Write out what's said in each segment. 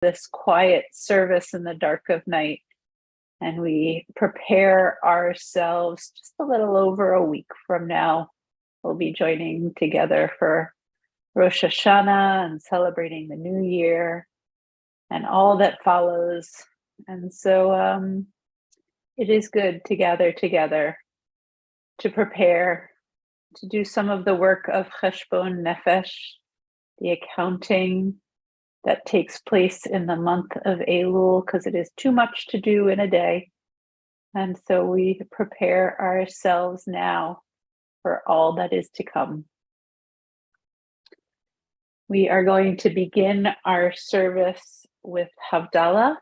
this quiet service in the dark of night, and we prepare ourselves. Just a little over a week from now, we'll be joining together for Rosh Hashanah and celebrating the new year and all that follows. And so it is good to gather together, to prepare, to do some of the work of cheshbon nefesh, the accounting that takes place in the month of Elul, because it is too much to do in a day. And so we prepare ourselves now for all that is to come. We are going to begin our service with Havdalah,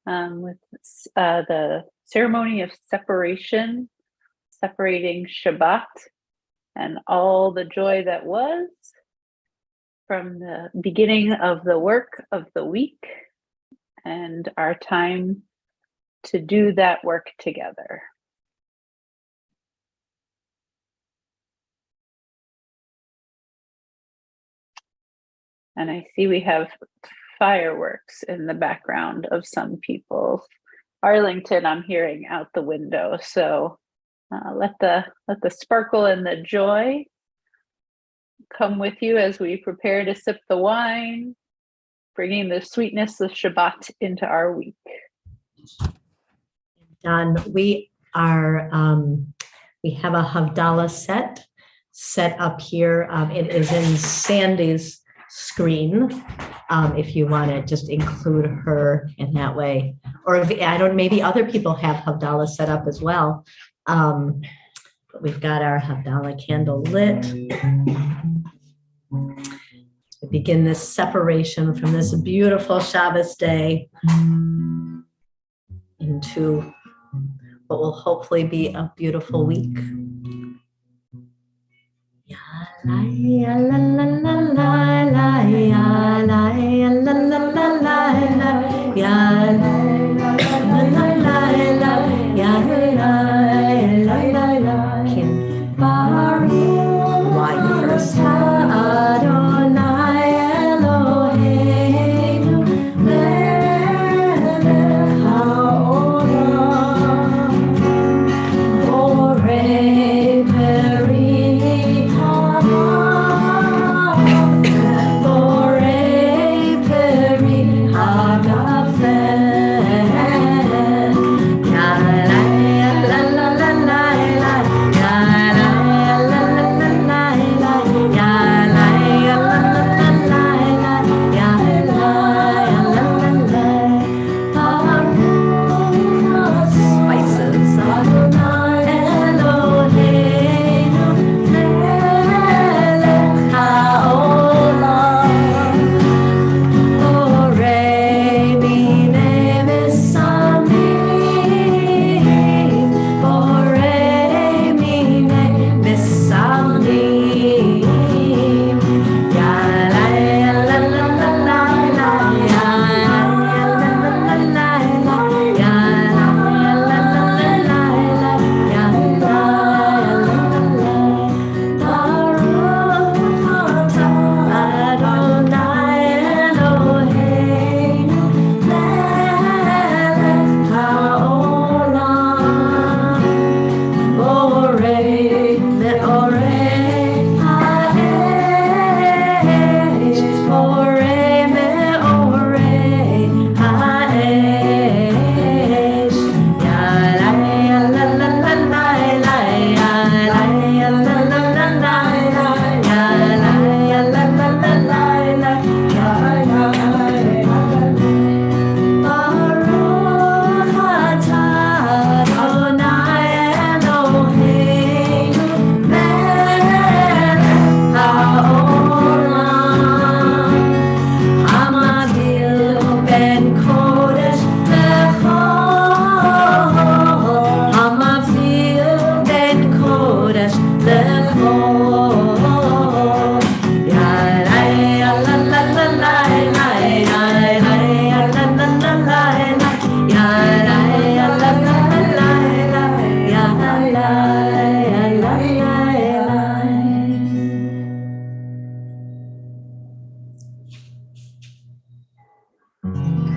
with the ceremony of separation, separating Shabbat and all the joy that was from the beginning of the work of the week, and our time to do that work together. And I see we have fireworks in the background of some people. Arlington, I'm hearing out the window. So let the sparkle and the joy come with you as we prepare to sip the wine, bringing the sweetness of Shabbat into our week. Don, we have a Havdalah set up here. It is in Sandy's screen. If you want to just include her in that way, or if maybe other people have Havdalah set up as well. But we've got our Havdalah candle lit. We begin this separation from this beautiful Shabbos day into what will hopefully be a beautiful week. Ya la ya la la la la la ya la ya la la la la ya la la la la ya la la la Kim Bari why first Adonai Eloheinu melech haolam borei peri borei peri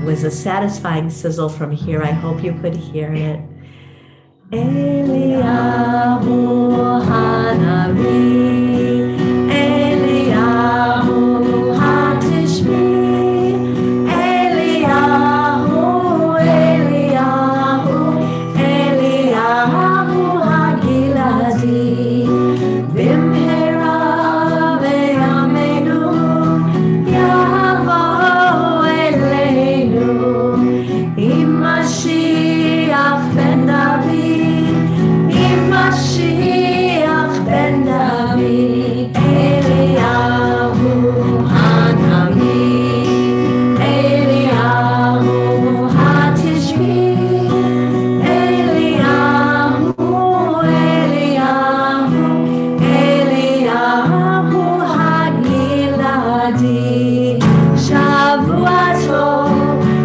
was a satisfying sizzle from here. I hope you could hear it. Eliyahu Hanavi, Eliyahu Hatishbi, Eliyahu, Eliyahu, Eliyahu Hagiladi, Bimhera ve'amenu, Yavo Eleinu, Imashiach ben David, Mashiach ben David, Eliyahu Hanavi, Eliyahu Hatishbi, Eliyahu, Eliyahu, Eliyahu Hagiladi, Shavua Tov,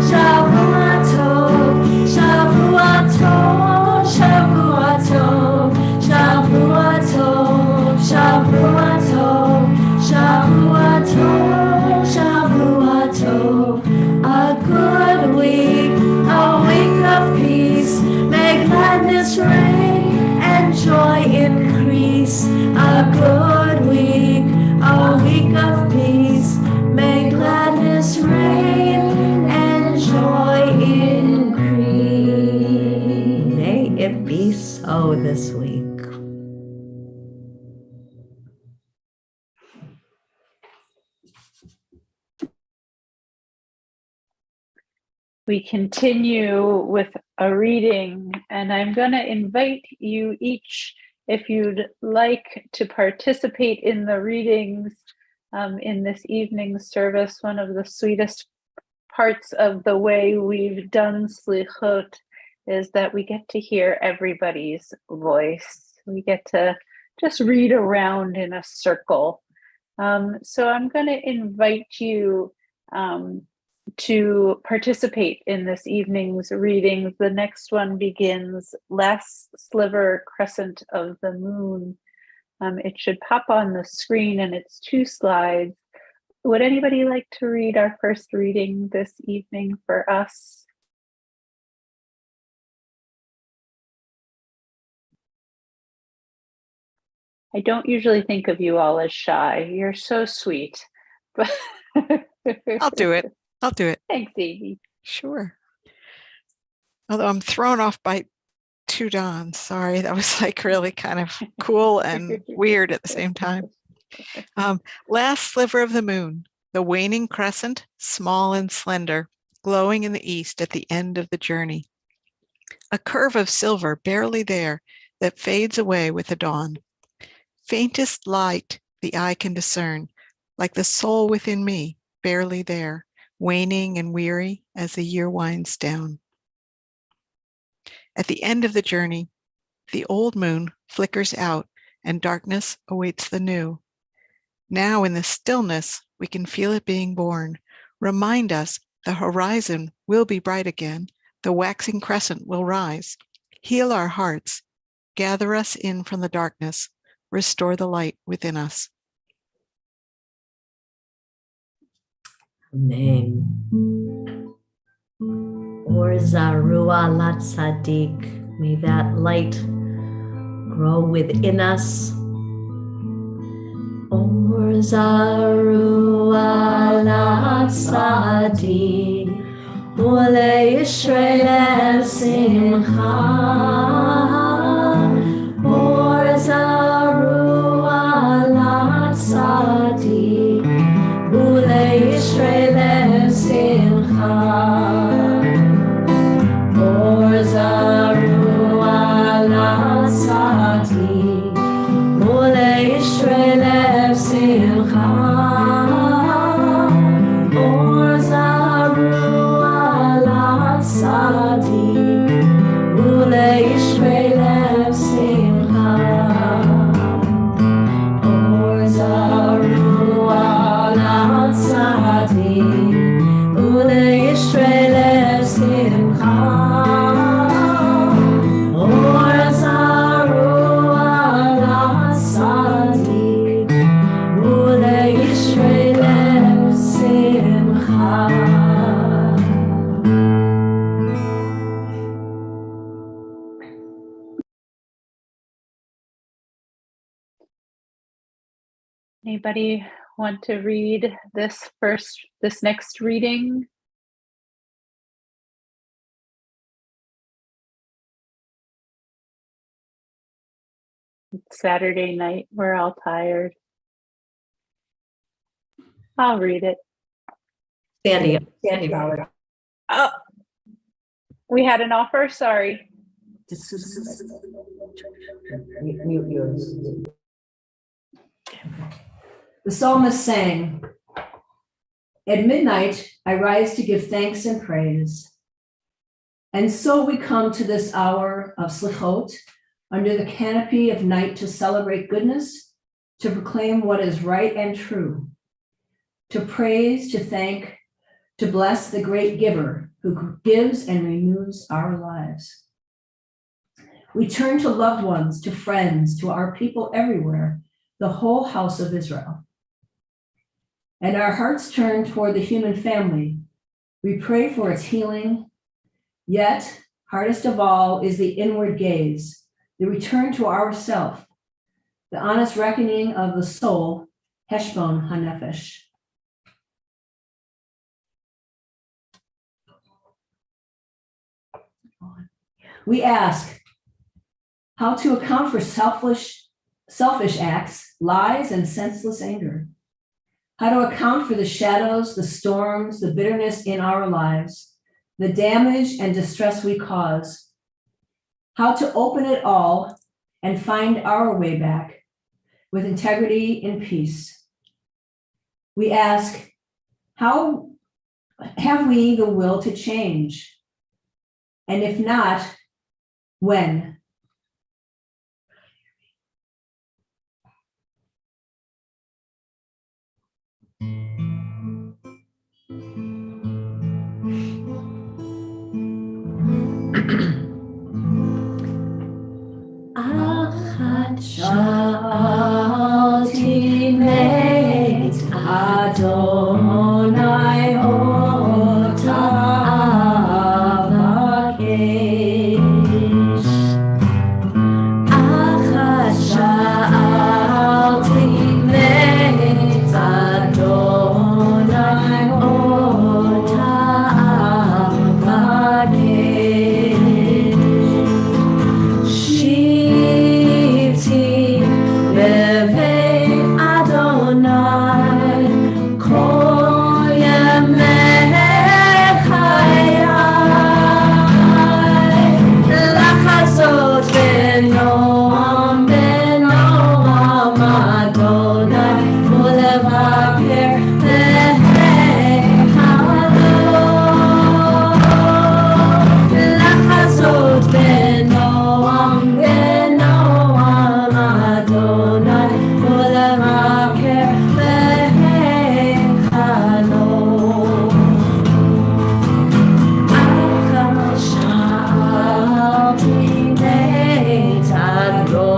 Shavua Tov, Shavua Tov, Shavua Tov, Shavua Tov, Shavua Tov, Shavua Tov, Shavua Tov. A good week, a week of peace. May gladness reign and joy increase. A good week, a week of peace. May gladness reign and joy increase. May it be so this week. We continue with a reading, and I'm going to invite you each, if you'd like to participate in the readings in this evening's service. One of the sweetest parts of the way we've done Selichot is that we get to hear everybody's voice. We get to just read around in a circle. So I'm going to invite you to participate in this evening's readings. The next one begins last sliver crescent of the moon. It should pop on the screen, and it's 2 slides. Would anybody like to read our first reading this evening for us? I don't usually think of you all as shy. You're so sweet. But I'll do it. Thanks, Amy. Sure. Although I'm thrown off by 2 dawns. Sorry, that was like really kind of cool and weird at the same time. Last sliver of the moon, the waning crescent, small and slender, glowing in the east at the end of the journey. A curve of silver barely there that fades away with the dawn. Faintest light the eye can discern, like the soul within me, barely there, waning and weary as the year winds down. At the end of the journey, the old moon flickers out and darkness awaits the new. Now in the stillness, we can feel it being born. Remind us the horizon will be bright again. The waxing crescent will rise. Heal our hearts. Gather us in from the darkness. Restore the light within us. Amen. Or Zarua Lat Sadiq, may that light grow within us. Or Zarua Lat Sadiq, Ole Yisrael Simcha. Or Zarua Lat Sadiq, Ole Yisrael Simcha. Or Zarua Lat Sadiq, Ole Yisrael Simcha. Or Zarua Lat Sadiq, Ole Yisrael Anybody want to read this next reading? It's Saturday night. We're all tired. I'll read it. Sandy Ballard. Oh, we had an offer. Sorry. Mute yours. The psalmist sang, "At midnight, I rise to give thanks and praise." And so we come to this hour of Selichot, under the canopy of night, to celebrate goodness, to proclaim what is right and true, to praise, to thank, to bless the great giver who gives and renews our lives. We turn to loved ones, to friends, to our people everywhere, the whole house of Israel. And our hearts turn toward the human family. We pray for its healing. Yet, hardest of all is the inward gaze, the return to ourself, the honest reckoning of the soul, Heshbon HaNefesh. We ask how to account for selfish acts, lies, and senseless anger. How to account for the shadows, the storms, the bitterness in our lives, the damage and distress we cause. How to open it all and find our way back with integrity and peace. We ask, how have we the will to change? And if not, when? Achat shalti meit Adonai ota avakesh. Achat shalti meit Adonai ota avakesh. Shivti bevei Adonai kol yamei chayai, lachazot benoam benoam Adonai ulevaker behechalo, lachazot benoam benoam Adonai ulevaker behechalo. Shalti beit Adonai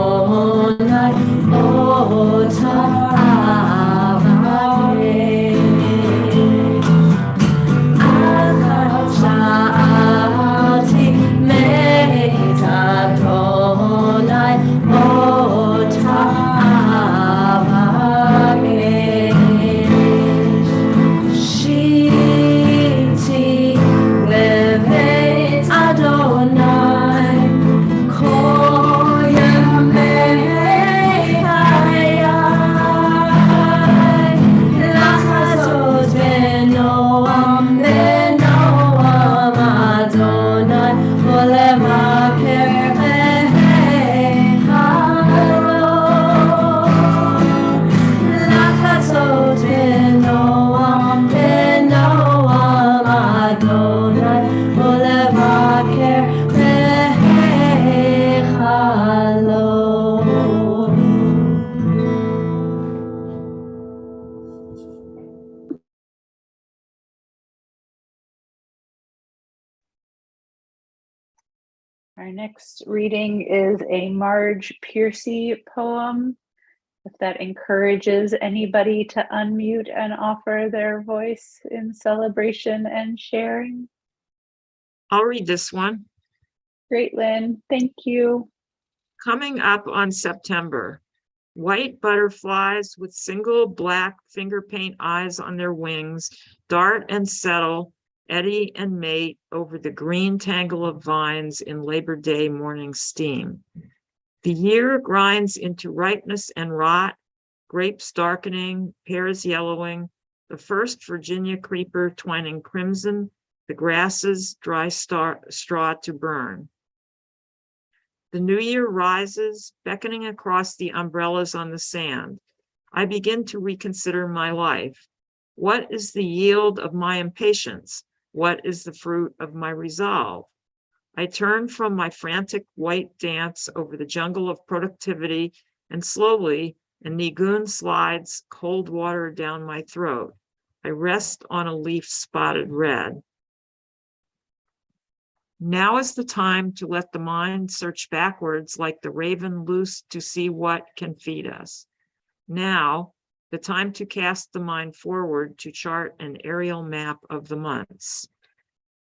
ota avakesh. Shalti beit Adonai ota avakesh. Shivti beveit Adonai kol yamei hayai, lachazot benoam benoam Adonai ulevaker behechalo, lachazot benoam benoam Adonai ulevaker behechalo. Our next reading is a Marge Piercy poem. If that encourages anybody to unmute and offer their voice in celebration and sharing. I'll read this one. Great, Lynn. Thank you. Coming up on September, White butterflies with single black finger paint eyes on their wings dart and settle, eddy and mate over the green tangle of vines in Labor Day morning steam. The year grinds into ripeness and rot, grapes darkening, pears yellowing, the first Virginia creeper twining crimson, the grasses dry straw to burn. The new year rises, beckoning across the umbrellas on the sand. I begin to reconsider my life. What is the yield of my impatience? What is the fruit of my resolve? I turn from my frantic white dance over the jungle of productivity, and slowly a nigun slides cold water down my throat. I rest on a leaf spotted red. Now is the time to let the mind search backwards like the raven loosed to see what can feed us. Now, the time to cast the mind forward to chart an aerial map of the months.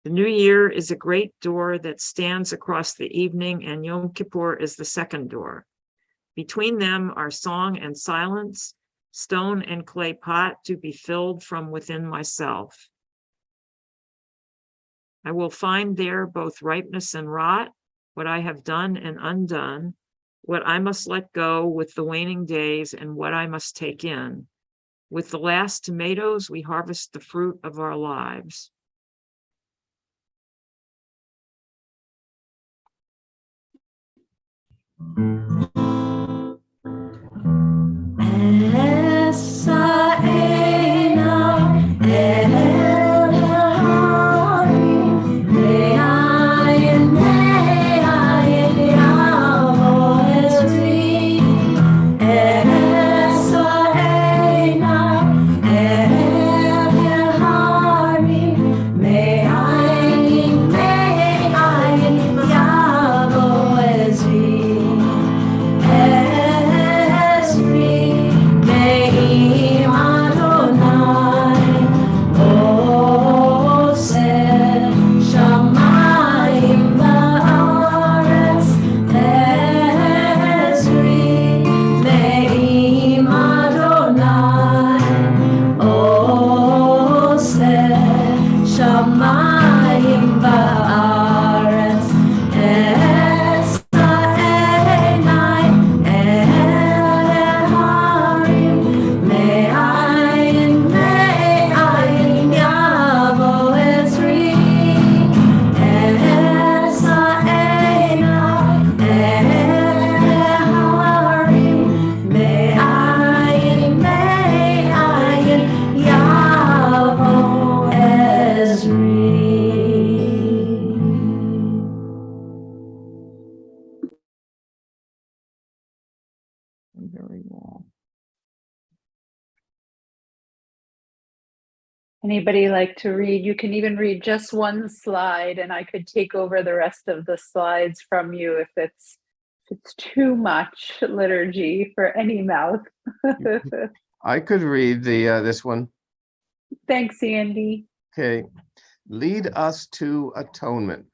The new year is a great door that stands across the evening, and Yom Kippur is the second door. Between them are song and silence, stone and clay pot to be filled from within myself. I will find there both ripeness and rot, what I have done and undone, what I must let go with the waning days and what I must take in. With the last tomatoes, we harvest the fruit of our lives. Very well. Anybody like to read? You can even read just one slide, and I could take over the rest of the slides from you if it's too much liturgy for any mouth. I could read the this one. Thanks, Andy. Okay. Lead us to atonement.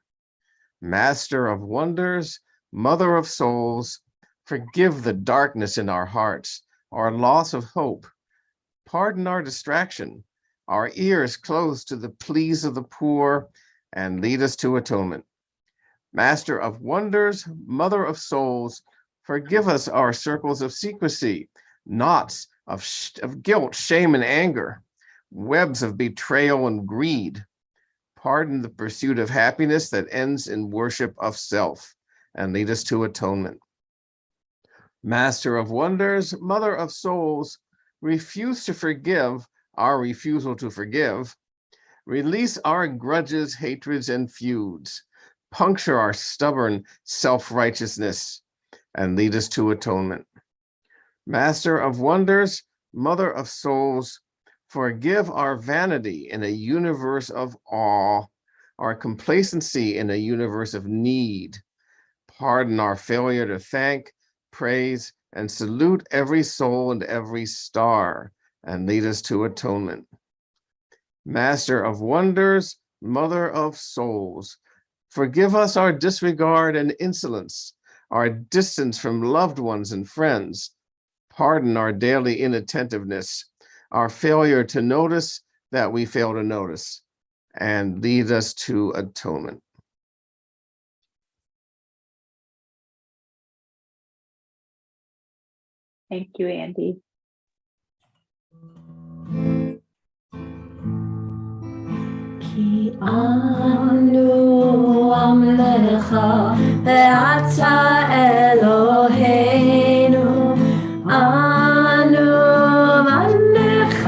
Master of wonders, mother of souls, forgive the darkness in our hearts, our loss of hope. Pardon our distraction, our ears closed to the pleas of the poor, and lead us to atonement. Master of wonders, mother of souls, forgive us our circles of secrecy, knots of guilt, shame, and anger, webs of betrayal and greed. Pardon the pursuit of happiness that ends in worship of self, and lead us to atonement. Master of wonders, mother of souls, refuse to forgive our refusal to forgive. Release our grudges, hatreds, and feuds. Puncture our stubborn self-righteousness, and lead us to atonement. Master of wonders, mother of souls, forgive our vanity in a universe of awe, our complacency in a universe of need. Pardon our failure to thank, praise, and salute every soul and every star, and lead us to atonement. Master of wonders, mother of souls, forgive us our disregard and insolence, our distance from loved ones and friends. Pardon our daily inattentiveness, our failure to notice that we fail to notice, and lead us to atonement. Thank you, Andy. כי אנו עמלך ואתה אלוהינו, אנו עמלך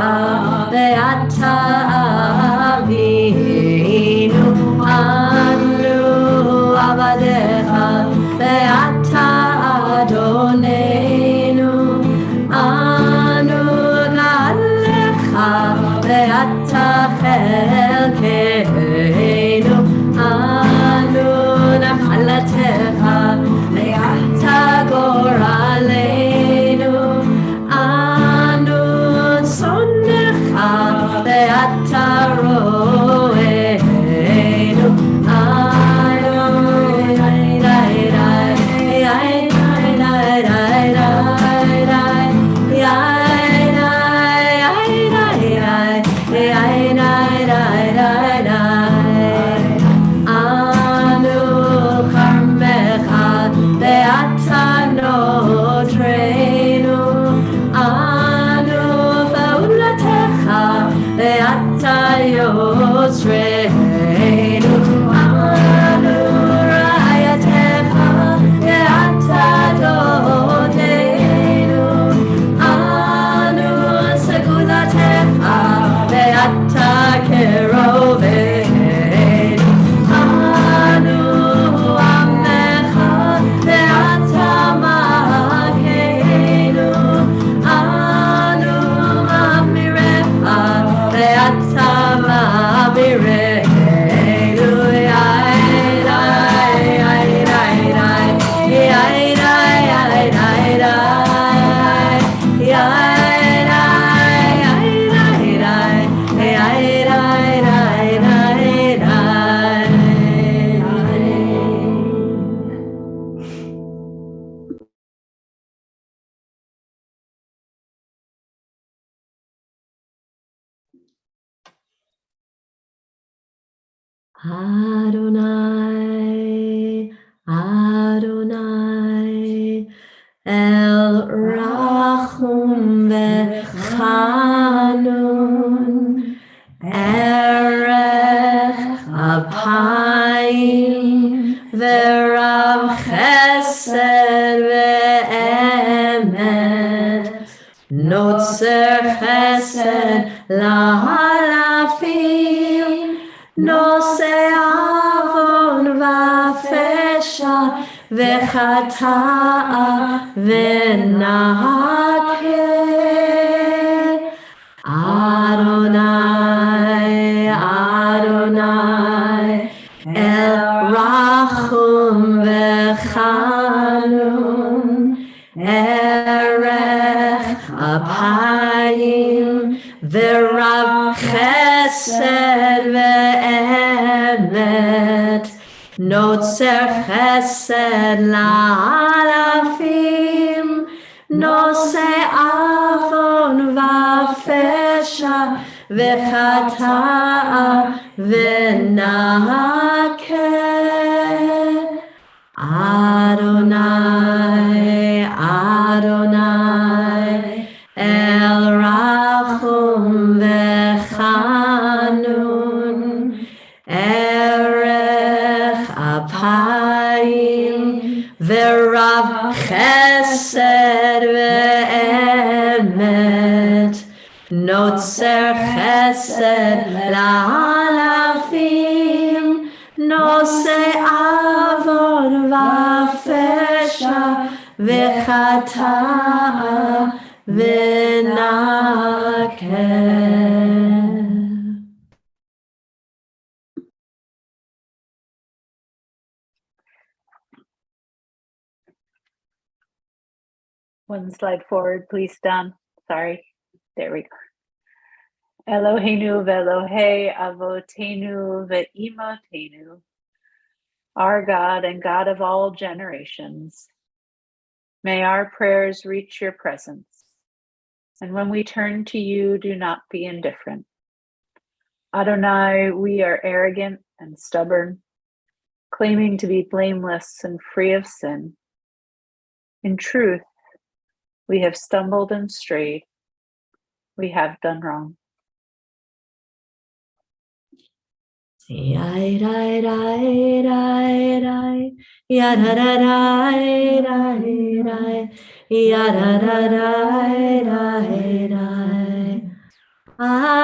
ואתה אבינו, אנו עבדיך ואתה אדוננו, אנו גאלך ואתה חלקנו, אנו נחלתך ואתה גורלנו, אנו צונך ואתה רוענו, יוצרנו, אנו רעייתך ואתה דודנו, אנו סגולתך ואתה קרובנו, אנו עמך ואתה מלכנו, אנו מאמירך ואתה Adonai, Adonai, El Rachum V'Chanun, Erech Apayim V'Rav Chesed V'Emet, Notzer Chesed L'Halafim, נושא עוון ופשע וחטאה ונקה. אדוני, אדוני, אל רחום וחנון, ערך אפיים ורב חסד ואמת, נוצר חסד לאלפים, נושא עוון ופשע וחטאה ונקה. אדוני, אדוני, אל רחום וחנון, ערך אפיים ורב חסד ואמת, נוצר חסד לאלפים, נושא עוון ופשע וחטאה ונקה. One slide forward, please, Don. Sorry. There we go. Eloheinu ve'Elohei avotenu ve'imotenu, our God and God of all generations. May our prayers reach your presence. And when we turn to you, do not be indifferent. Adonai, we are arrogant and stubborn, claiming to be blameless and free of sin. In truth, we have stumbled and strayed. We have done wrong.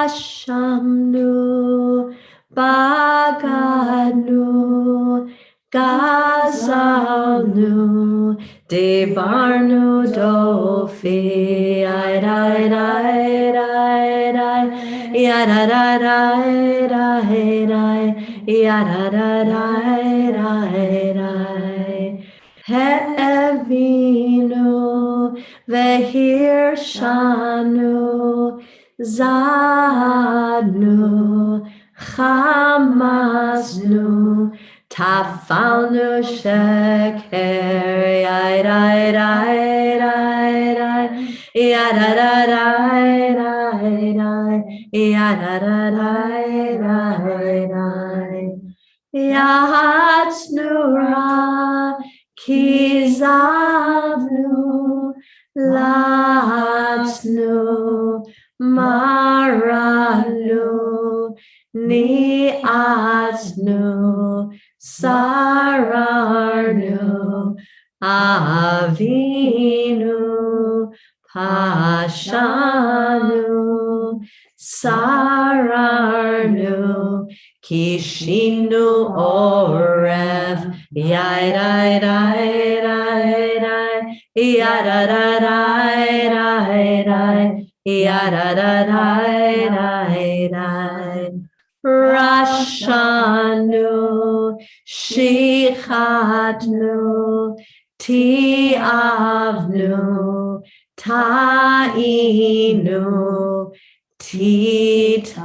Ashamnu, Bagadnu, Gazalnu, Devarnu Dofi, He'evinu, Vehirshanu, Zadnu, Chamasnu, Tafalnu Sheker, Yahatsnura, Kizavnu, Latsnu, Maranu, Niatsnu, Sararnu, Avinu, Pashanu, Sararnu, Kishinu Oref, Rashanu, Shichatnu, Tiavnu, Tainu, Titanu,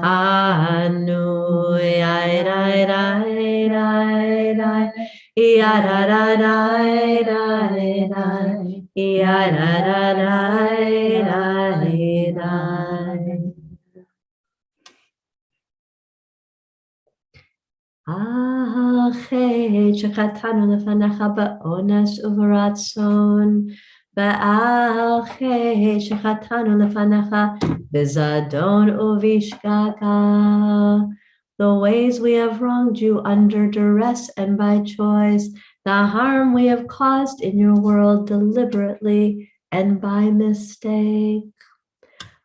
Shechatanu lefanecha ba'ones uveratzon, Ba'al shechatanu lefanecha bezadon uvishgaga. The ways we have wronged you under duress and by choice, the harm we have caused in your world deliberately and by mistake.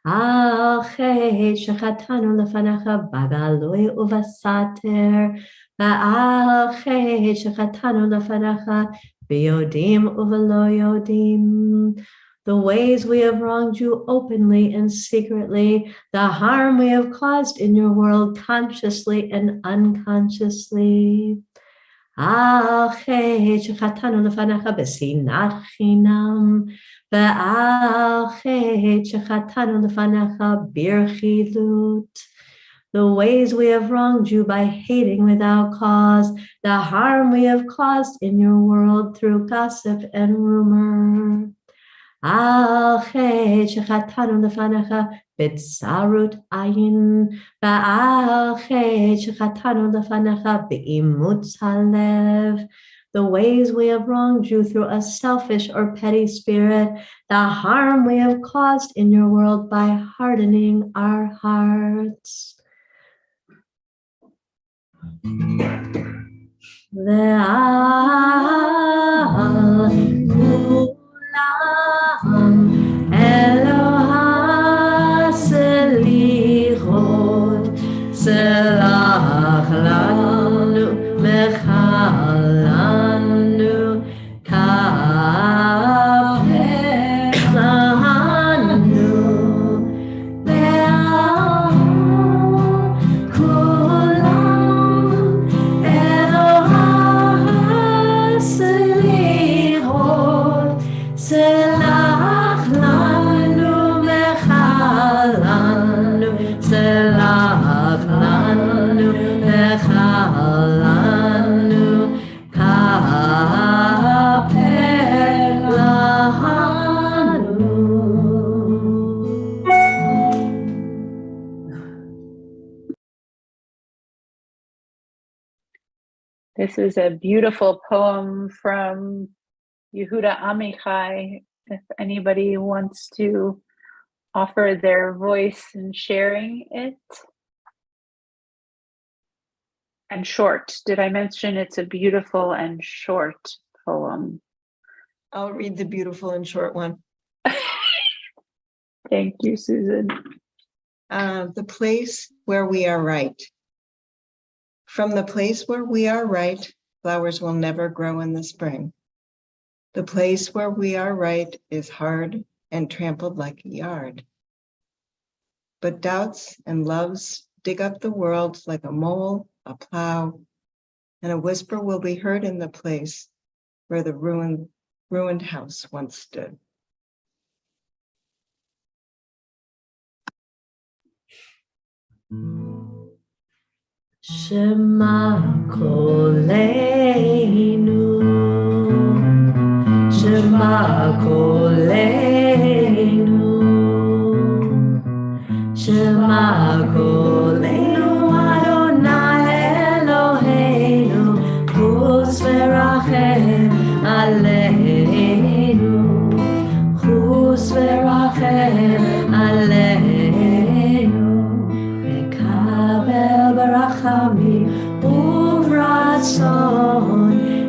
Al shechatanu lefanecha bagalui uvasater, Ba'al shechatanu lefanecha B'yodim uvelo yodim. The ways we have wronged you openly and secretly, the harm we have caused in your world consciously and unconsciously. Al shechatanu lefanecha b'sinat chinam, Ba'al shechatanu lefanecha birchilut. The ways we have wronged you by hating without cause, the harm we have caused in your world through gossip and rumor. Al shechatanu lefanecha b'tzarut ayin, Ba'al shechatanu lefanecha b'imutz halev. The ways we have wronged you through a selfish or petty spirit, the harm we have caused in your world by hardening our hearts. Ve'al kulam Eloha selichot, selach lanu mechal lanu kapechanu. Ve'al kulam Eloha This is a beautiful poem from Yehuda Amichai. If anybody wants to offer their voice in sharing it. And short. Did I mention it's a beautiful and short poem? I'll read the beautiful and short one. Thank you, Susan. The place where we are right. From the place where we are right, flowers will never grow in the spring. The place where we are right is hard and trampled like a yard. But doubts and loves dig up the world like a mole, a plow, and a whisper will be heard in the place where the ruined house once stood. Shema Koleinu, Shema Koleinu, Shema Koleinu, Adonai Eloheinu, Chus v'rachem aleinu, Chus v'rachem aleinu. ברחמים וברצון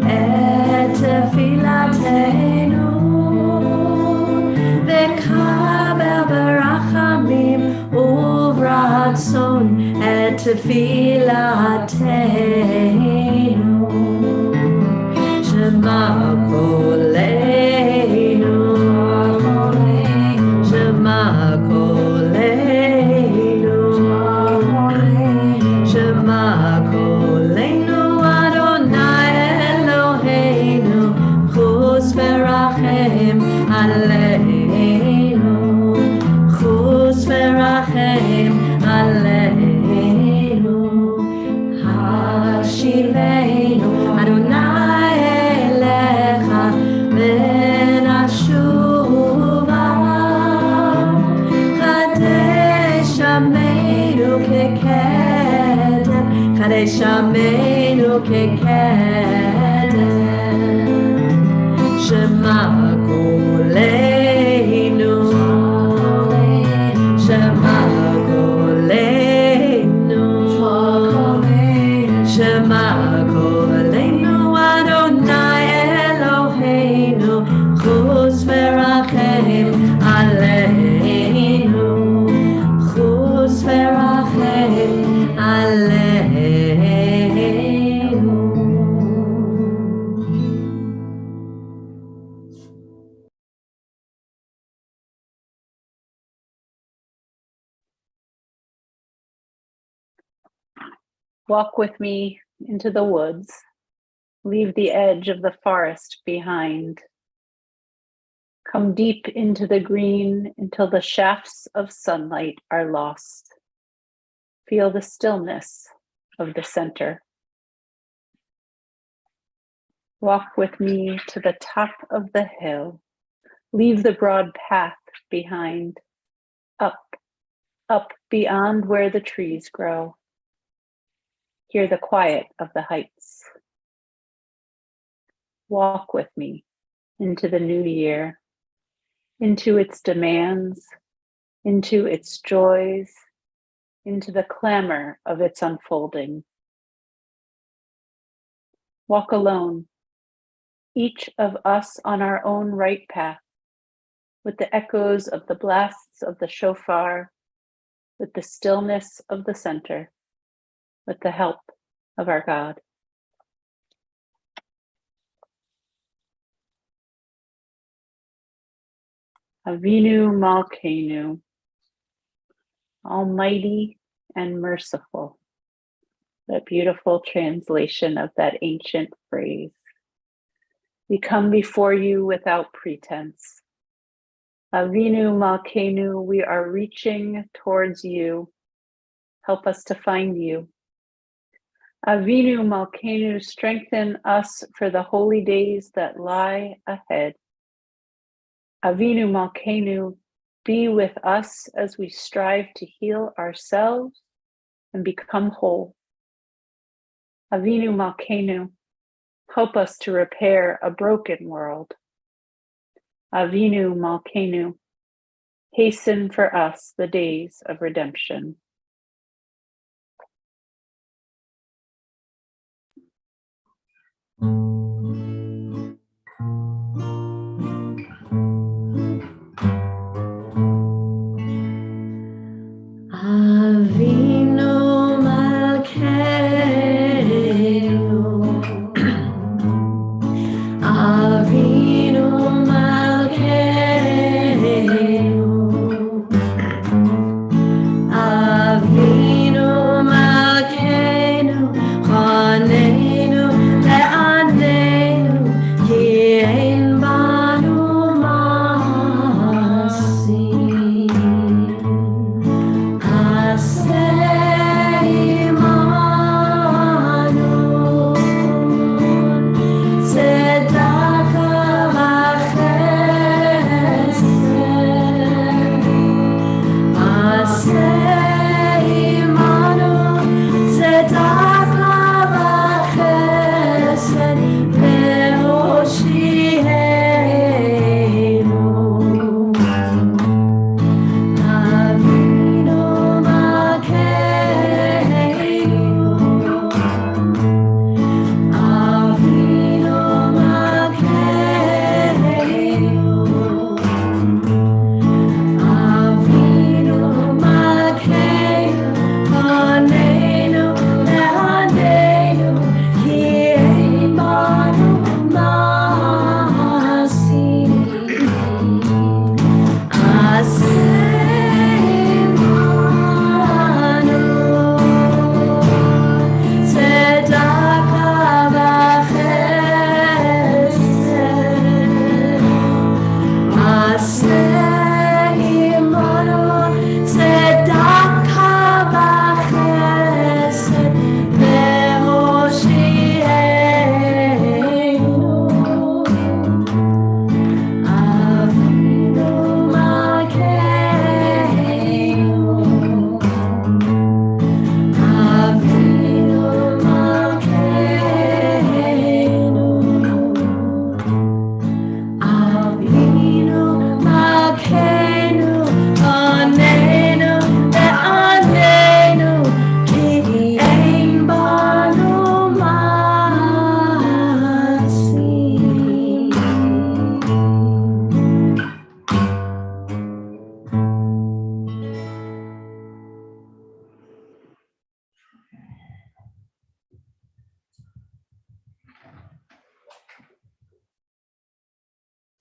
את תפילתנו וקבל ברחמים וברצון את תפילתנו שמע קולנו שמע קולנו Shema Koleinu Adonai Eloheinu Chus v'rachem aleinu Chus v'rachem aleinu Hashivenu Adonai elecha v'nashuva Kadesh Ameinu kekeh Kadeshamenu kekadem Shema Koleinu Shema Koleinu Shema Koleinu Adonai Eloheinu Chus v'rachem aleinu Chus v'rachem Walk with me into the woods. Leave the edge of the forest behind. Come deep into the green until the shafts of sunlight are lost. Feel the stillness of the center. Walk with me to the top of the hill. Leave the broad path behind. Up beyond where the trees grow. Hear the quiet of the heights. Walk with me into the new year, into its demands, into its joys, into the clamor of its unfolding. Walk alone, each of us on our own right path, with the echoes of the blasts of the shofar, with the stillness of the center, with the help of our God. Avinu Malkeinu, Almighty and merciful. That beautiful translation of that ancient phrase. We come before you without pretense. Avinu Malkeinu, we are reaching towards you. Help us to find you. Avinu Malkeinu, strengthen us for the holy days that lie ahead. Avinu Malkeinu, be with us as we strive to heal ourselves and become whole. Avinu Malkeinu, help us to repair a broken world. Avinu Malkeinu, hasten for us the days of redemption. Avinu Malkeinu, Avinu Malkeinu, Avinu Malkeinu, Chaneinu le'aneinu, ki ein banu ma'asim.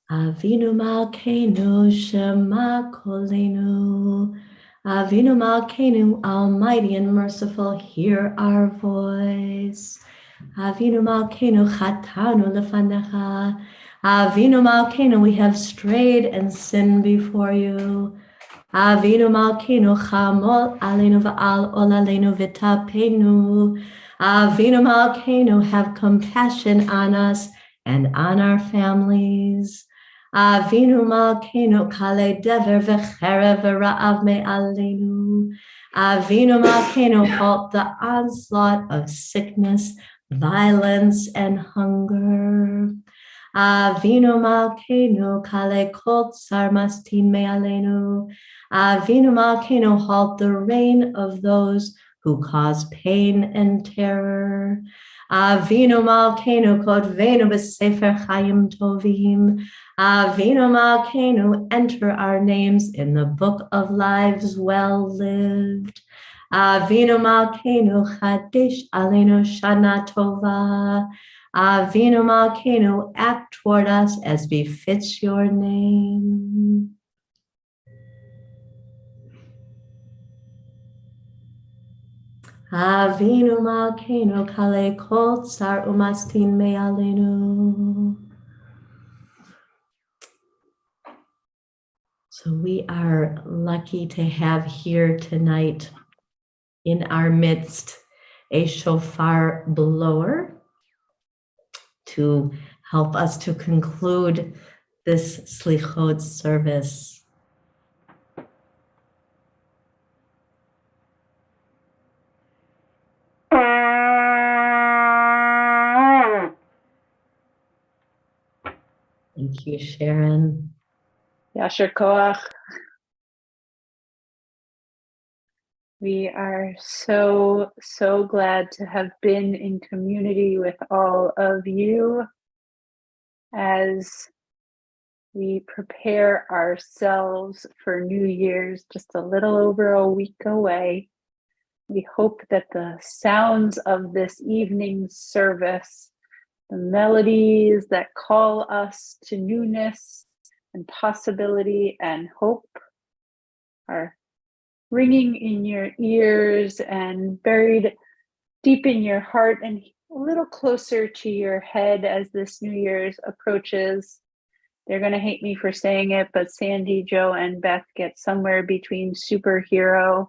Avinu Malkeinu Shema Kolenu. Avinu Malkeinu, Almighty and merciful, hear our voice. Avinu Malkeinu Chatanu Lefanecha. Avinu Malkeinu, we have strayed and sinned before you. Avinu Malkeinu Chamol Aleinu Va'al Olaleinu Vitapenu. Avinu Malkeinu, have compassion on us and on our families. Avinu Malkeinu Kale Dever V'cherev V'ra'av Me'aleinu. Avinu Malkeinu, halt the onslaught of sickness, violence, and hunger. Avinu Malkeinu Kale Kol Tsar Mastin Me'aleinu. Avinu Malkeinu, halt the reign of those who cause pain and terror. Avinu Malkeinu Kodvenu B'Sefer Chaim Tovim. Avinu Malkeinu, enter our names in the book of lives well lived. Avinu Malkeinu Chadesh Aleinu Shana Tova. Avinu Malkeinu, act toward us as befits your name. Avinu Malkeinu Kale Kol Tsar Umastin Me'aleinu. So we are lucky to have here tonight in our midst a shofar blower to help us to conclude this Selichot service. Thank you, Sharon. Yasher Koach. We are so, so glad to have been in community with all of you as we prepare ourselves for New Year's, just a little over a week away. We hope that the sounds of this evening's service, the melodies that call us to newness and possibility and hope, are ringing in your ears and buried deep in your heart and a little closer to your head as this New Year's approaches. They're going to hate me for saying it, but Sandy, Joe, and Beth get somewhere between superhero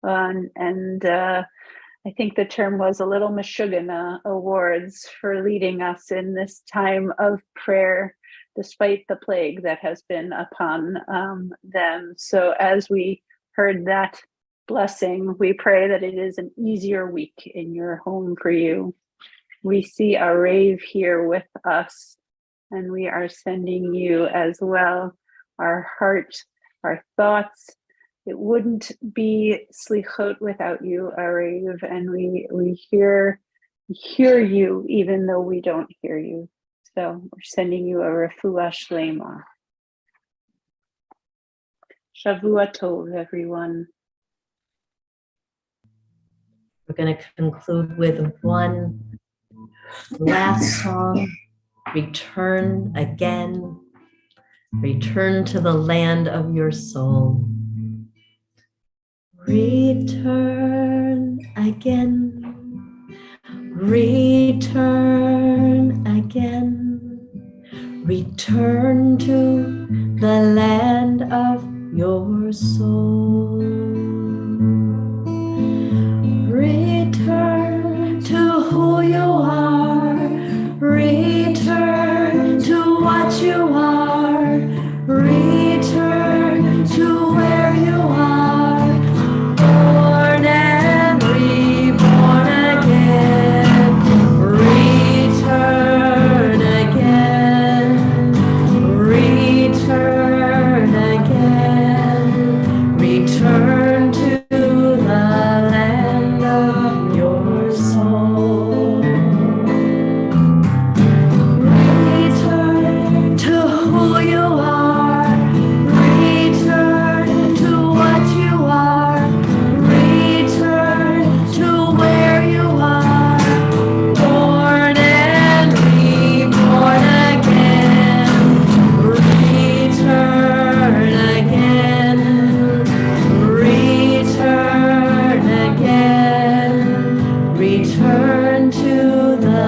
and I think the term was a little Meshuggah awards for leading us in this time of prayer, despite the plague that has been upon them. So as we heard that blessing, we pray that it is an easier week in your home for you. We see a rave here with us, and we are sending you as well our heart, our thoughts. It wouldn't be Selichot without you, Ariv, and we hear you even though we don't hear you. So we're sending you a refuah shlema. Shavua tov, everyone. We're going to conclude with one last song. Return again. Return to the land of your soul. Return again. Return again. Return to the land of your soul. Return to who you are. Return to what you are. Return to where you are. Born and reborn again. Return again. Return again. Return to the land of your soul. Return to who you are. Return to what you are. Return to where you are. Born and reborn again. Return again. Return again. Return to the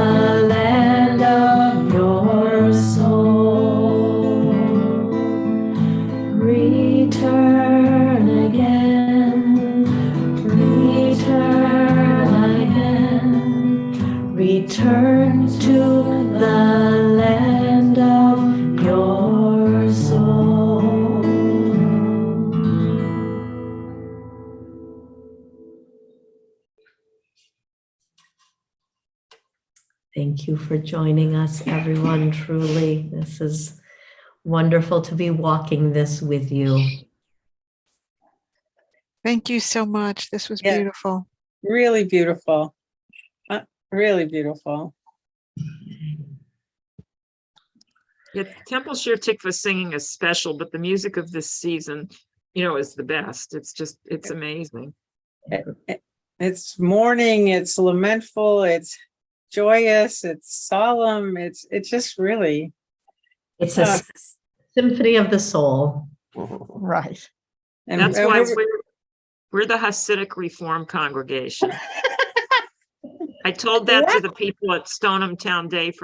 land of your soul. Return again. Return again. Return to the land of your soul. Thank you for joining us, everyone. Truly, this is wonderful to be walking this with you. Thank you so much. This was Yeah. beautiful. Really beautiful. Really beautiful. Yeah, Temple Shir Tikvah singing is special, but the music of this season, is the best. It's amazing. It's mourning, it's lamentful, it's joyous, it's solemn, it's just really. It's a symphony of the soul. Right. And That's why we're the Hasidic Reform congregation. I told that to the people at Stoneham Town Day for